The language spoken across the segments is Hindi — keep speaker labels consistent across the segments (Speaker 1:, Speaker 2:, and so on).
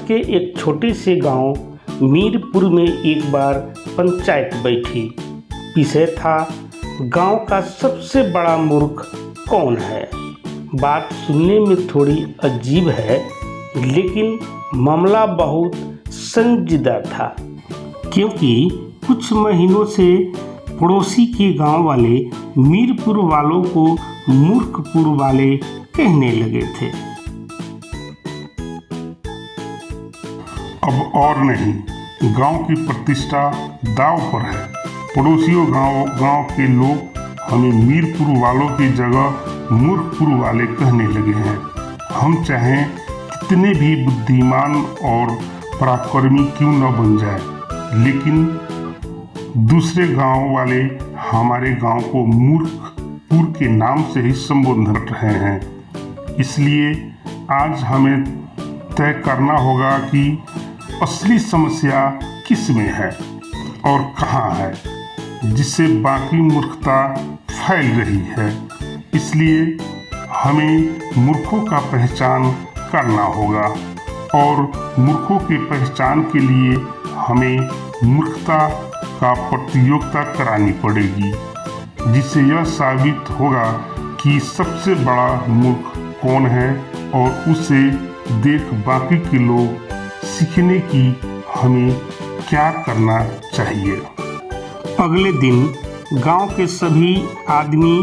Speaker 1: के एक छोटे से गांव मीरपुर में एक बार पंचायत बैठी। विषय था गांव का सबसे बड़ा मूर्ख कौन है। बात सुनने में थोड़ी अजीब है, लेकिन मामला बहुत संजीदा था, क्योंकि कुछ महीनों से पड़ोसी के गांव वाले मीरपुर वालों को मूर्खपुर वाले कहने लगे थे।
Speaker 2: अब और नहीं, गांव की प्रतिष्ठा दांव पर है। पड़ोसियों गांव के लोग हमें मीरपुर वालों की जगह मूर्खपुर वाले कहने लगे हैं। हम चाहें कितने भी बुद्धिमान और पराक्रमी क्यों न बन जाए, लेकिन दूसरे गांव वाले हमारे गांव को मूर्खपुर के नाम से ही संबोधन कर रहे हैं। इसलिए आज हमें तय करना होगा कि असली समस्या किस में है और कहाँ है, जिससे बाकी मूर्खता फैल रही है। इसलिए हमें मूर्खों का पहचान करना होगा और मूर्खों की पहचान के लिए हमें मूर्खता का प्रतियोगिता करानी पड़ेगी, जिससे यह साबित होगा कि सबसे बड़ा मूर्ख कौन है और उसे देख बाकी के लोग सीखने की हमें क्या करना चाहिए।
Speaker 1: अगले दिन गांव के सभी आदमी,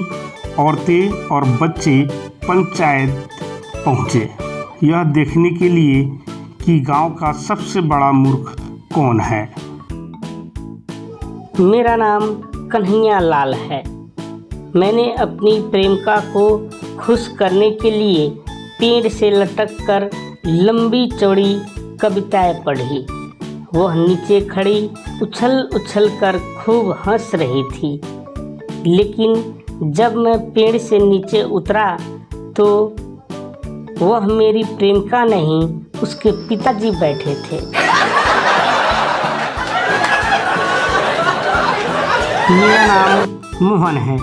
Speaker 1: औरतें और बच्चे पंचायत पहुंचे, यह देखने के लिए कि गांव का सबसे बड़ा मूर्ख कौन है।
Speaker 3: मेरा नाम कन्हैया लाल है। मैंने अपनी प्रेमिका को खुश करने के लिए पेड़ से लटक कर लंबी चौड़ी कविताएं पढ़ी। वह नीचे खड़ी उछल उछल कर खूब हंस रही थी, लेकिन जब मैं पेड़ से नीचे उतरा तो वह मेरी प्रेमिका नहीं, उसके पिताजी बैठे थे।
Speaker 1: मेरा नाम मोहन है।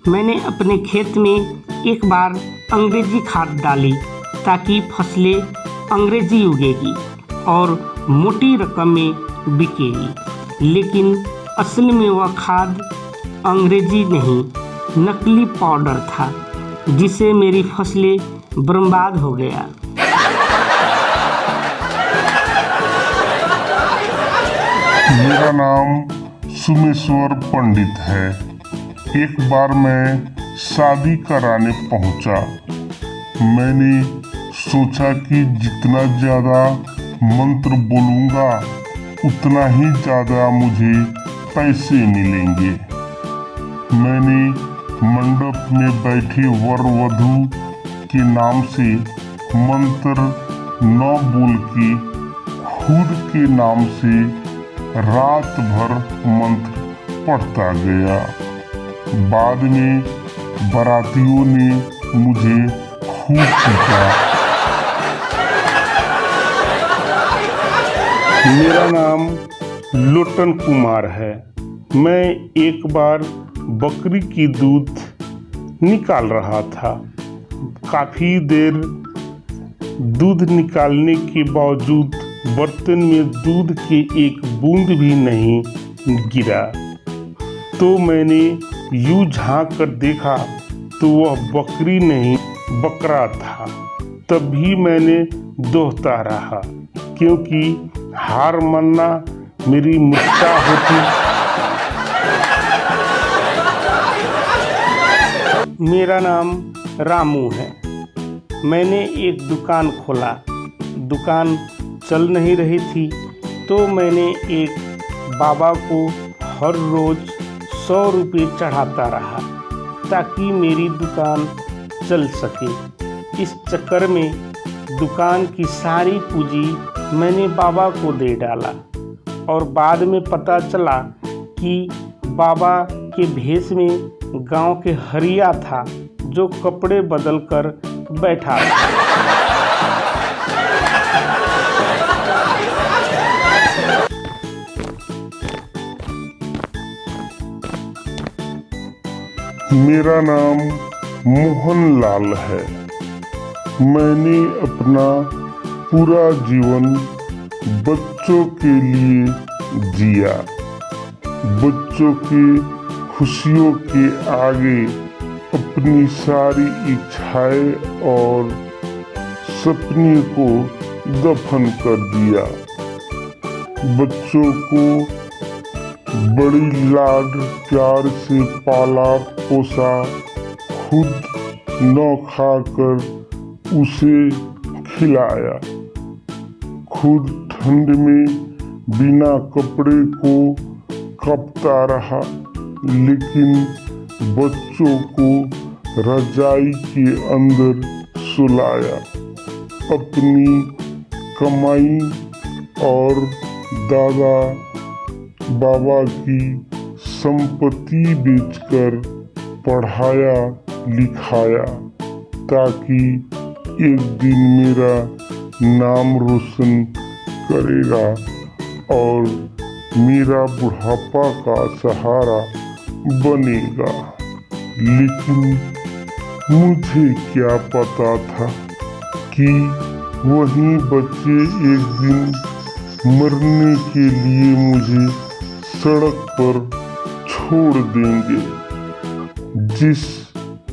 Speaker 1: मैंने अपने खेत में एक बार अंग्रेजी खाद डाली ताकि फसलें अंग्रेजी उगेगी और मोटी रकम में बिकेगी, लेकिन असल में वह खाद अंग्रेजी नहीं, नकली पाउडर था, जिससे मेरी फसलें बर्बाद हो गया।
Speaker 2: मेरा नाम सुमेश्वर पंडित है। एक बार मैं शादी कराने पहुंचा। मैंने सोचा कि जितना ज़्यादा मंत्र बोलूँगा उतना ही ज़्यादा मुझे पैसे मिलेंगे। मैंने मंडप में बैठे वर वधू के नाम से मंत्र न बोल के खुद के नाम से रात भर मंत्र पढ़ता गया। बाद में बारातियों ने मुझे खूब पीटा।
Speaker 4: मेरा नाम लोटन कुमार है। मैं एक बार बकरी की दूध निकाल रहा था। काफ़ी देर दूध निकालने के बावजूद बर्तन में दूध के एक बूंद भी नहीं गिरा। तो मैंने यूं झांक कर देखा तो वह बकरी नहीं बकरा था। तब भी मैंने दोहता रहा, क्योंकि हार मानना मेरी मूर्खता होती।
Speaker 1: मेरा नाम रामू है। मैंने एक दुकान खोला। दुकान चल नहीं रही थी, तो मैंने एक बाबा को हर रोज़ 100 रुपये चढ़ाता रहा ताकि मेरी दुकान चल सके। इस चक्कर में दुकान की सारी पूंजी मैंने बाबा को दे डाला और बाद में पता चला कि बाबा के भेष में गांव के हरिया था, जो कपड़े बदल कर बैठा था।
Speaker 2: मेरा नाम मोहन लाल है। मैंने अपना पूरा जीवन बच्चों के लिए जिया। बच्चों के खुशियों के आगे अपनी सारी इच्छाएं और सपने को दफन कर दिया। बच्चों को बड़ी लाड प्यार से पाला पोसा, खुद न खाकर उसे खिलाया, खुद ठंड में बिना कपड़े को कपता रहा, लेकिन बच्चों को रजाई के अंदर सुलाया। अपनी कमाई और दादा बाबा की संपत्ति बेचकर पढ़ाया लिखाया, ताकि एक दिन मेरा नाम रोशन करेगा और मेरा बुढ़ापा का सहारा बनेगा। लेकिन मुझे क्या पता था कि वही बच्चे एक दिन मरने के लिए मुझे सड़क पर छोड़ देंगे। जिस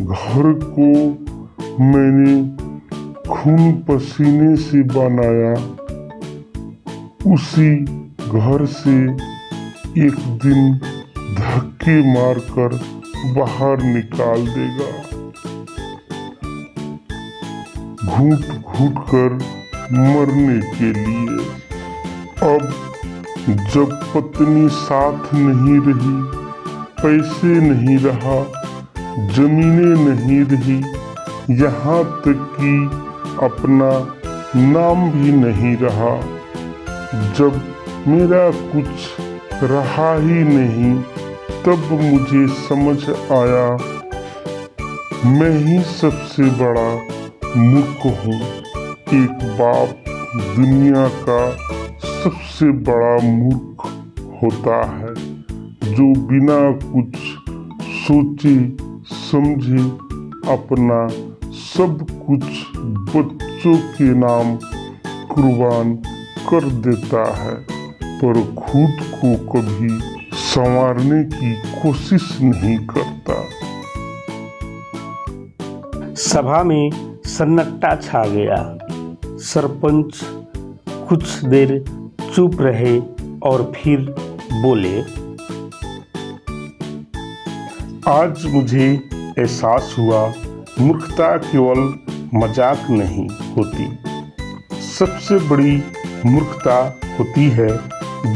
Speaker 2: घर को मैंने खून पसीने से बनाया, उसी घर से एक दिन धक्के मारकर बाहर निकाल देगा। घूट घूट कर मरने के लिए। अब जब पत्नी साथ नहीं रही, पैसे नहीं रहा, जमीनें नहीं रही, यहाँ तक कि अपना नाम भी नहीं रहा, जब मेरा कुछ रहा ही नहीं, तब मुझे समझ आया मैं ही सबसे बड़ा मूर्ख हूँ। एक बाप दुनिया का सबसे बड़ा मूर्ख होता है, जो बिना कुछ सोचे समझे अपना सब कुछ बच्चों के नाम कुर्बान कर देता है, पर खुद को कभी संवारने की कोशिश नहीं करता।
Speaker 1: सभा में सन्नाटा छा गया। सरपंच कुछ देर चुप रहे और फिर बोले,
Speaker 4: आज मुझे एहसास हुआ मूर्खता केवल मजाक नहीं होती। सबसे बड़ी मूर्खता होती है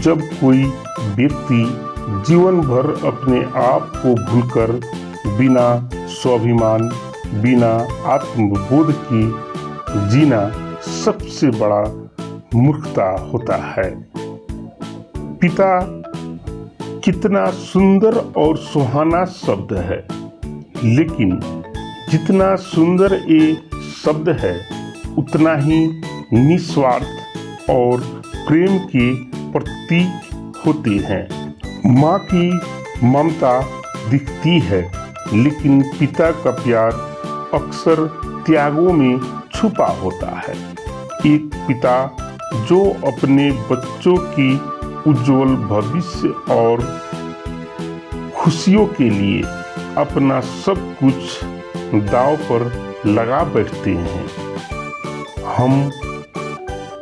Speaker 4: जब कोई व्यक्ति जीवन भर अपने आप को भूलकर बिना स्वाभिमान, बिना आत्मबोध के जीना सबसे बड़ा मूर्खता होता है। पिता कितना सुंदर और सुहाना शब्द है, लेकिन जितना सुंदर ये शब्द है, उतना ही निस्वार्थ और प्रेम के प्रतीक होते हैं। माँ की ममता दिखती है, लेकिन पिता का प्यार अक्सर त्यागों में छुपा होता है। एक पिता जो अपने बच्चों की उज्जवल भविष्य और खुशियों के लिए अपना सब कुछ दांव पर लगा बैठते हैं। हम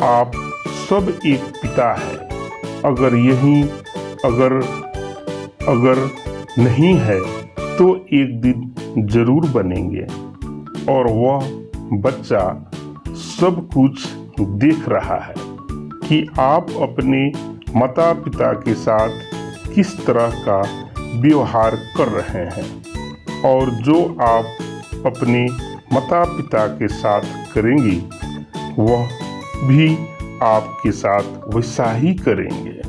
Speaker 4: आप सब एक पिता है। अगर यही अगर नहीं है तो एक दिन जरूर बनेंगे, और वह बच्चा सब कुछ देख रहा है कि आप अपने माता पिता के साथ किस तरह का व्यवहार कर रहे हैं, और जो आप अपने माता पिता के साथ करेंगे, वह भी आपके साथ वैसा ही करेंगे।